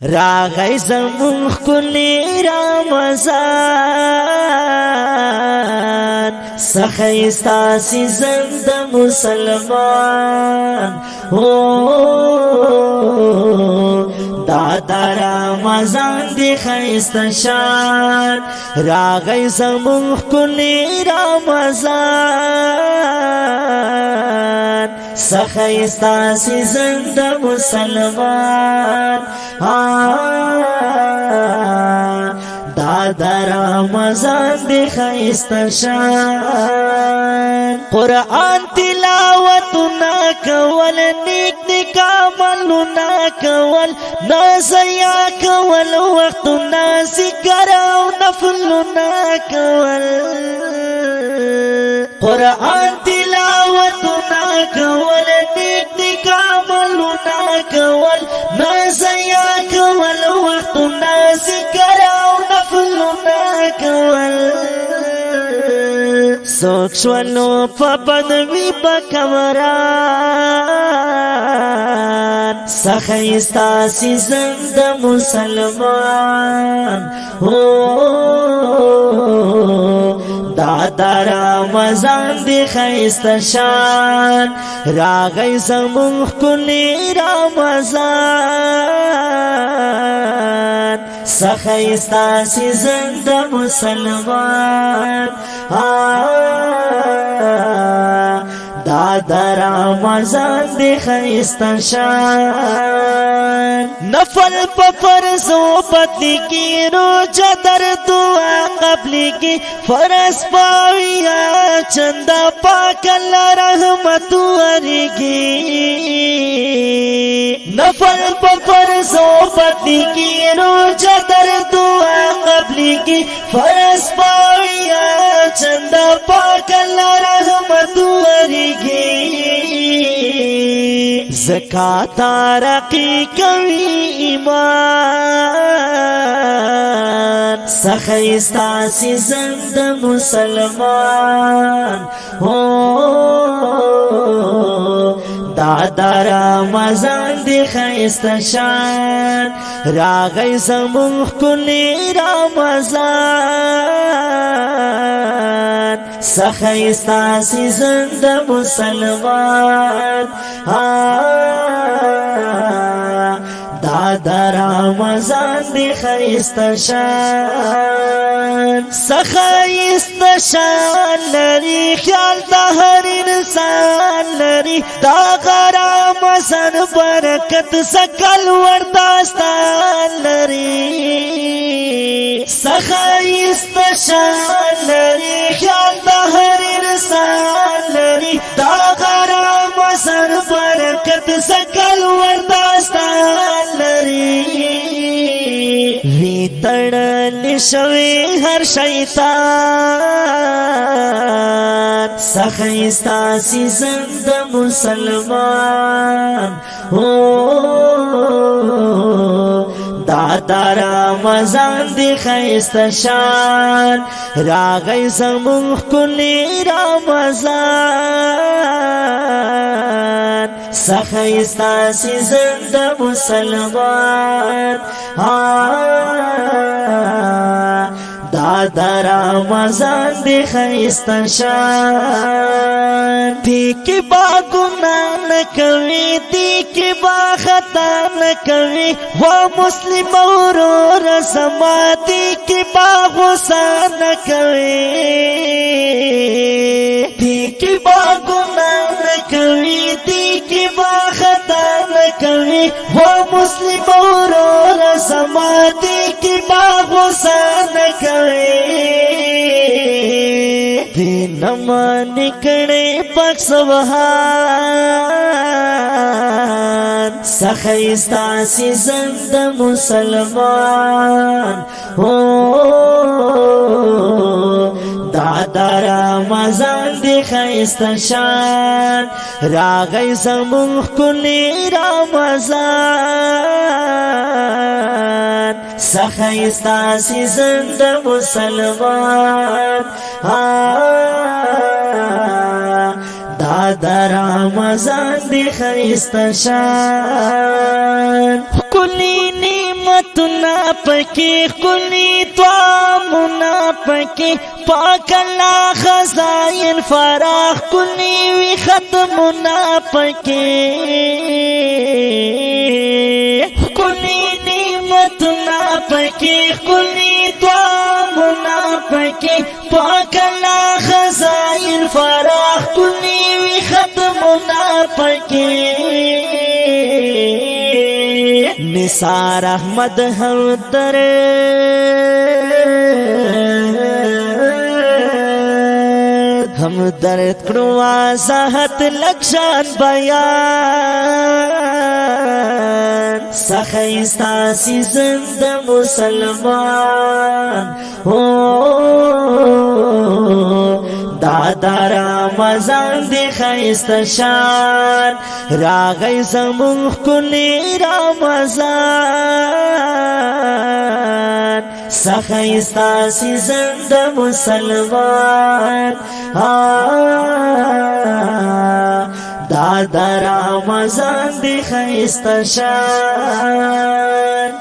راغی زمون کلی رمضان سخیستا سیزن د مسلمان دا رمضان دی خیستا شان راغی زمون کلی رمضان سخیستا سیزن د مسلمان دا رمضان دی خیستا شان قرآن تلاوتنا کول نیک نیک عملنا کول نازیا کول وقتنا ذکر او نفلنا کول قرآن تلاوتنا کول نیک نیک عملنا کول نازیا کول وقتنا ذکر او نفلنا کول سوک شولو پا بدوی بکمران سخیستا سیزن د مسلمان دا رمضان دی خیستا شان راغی زمون کلی رمضان سخیستا سیزن د مسلمان دا رمضان دی خیستا شان نفل پا فرض و بدلی کی روجہ در دعا قبلی کی فرض پاویا چندہ پاک اللہ رحمت ورگی نفل پا فرض و بدلی کی روجہ در دعا قبلی کی فرض پاویا چندہ پاک اللہ رحمت ورگی زکاة رقی کوي ایمان سخیستا سیزن د مسلمان دا رمضان دی خیستا شان راغی زمون کلی رمضان سخیستا سیزن د مسلمان دا رمضان دی خیستا شان سخیستا شان لري خیال دا هر انسان لري دا رمضان برکت سکل ورداستان لري سخیستا شان لري خیال دا هر انسان لري دا رمضان برکت سکل ورداستان لري وی تړل شوی هر شیطان سخیستا سیزن د مسلمان دا رمضان دی خیستا شان راغی زمون کلی رمضان سخیستا سیزن د مسلمان دا رمضان دی خیستا شان دی کی با گناہ نکوی دی کی با خطا نکوی و مسلم اورور زما دی کی با غصہ نکوی دی کی با گناہ نکوی دی کی با خطا نکوی و مسلم اورور زما دی کی با غصہ نکوی نمان کڑے پاک سبحان سخیستا سیزن د مسلمان دا رمضان دی خیستا شان راغی زمون کلی رمضان سخیستا سیزن د مسلمان دا رمضان دی خیستا شان کلی نیم نعمتنا پکی کلی طعامنا پکی پاک اللہ خزائن فراخ کلی وی ختمنا پکی کلی نعمتنا پکی کلی طعامنا پکی پاک اللہ خزائن فراخ کلی وی ختمنا پکی نثار احمد همدر همدرد کړو وضاحت لکشان بیان سخیستا سیزن د مسلمان دادا رمضان دی خیست شان راغی زمون کلی رمضان سخیستا سیزن د مسلمان دادا رمضان دی خیست شان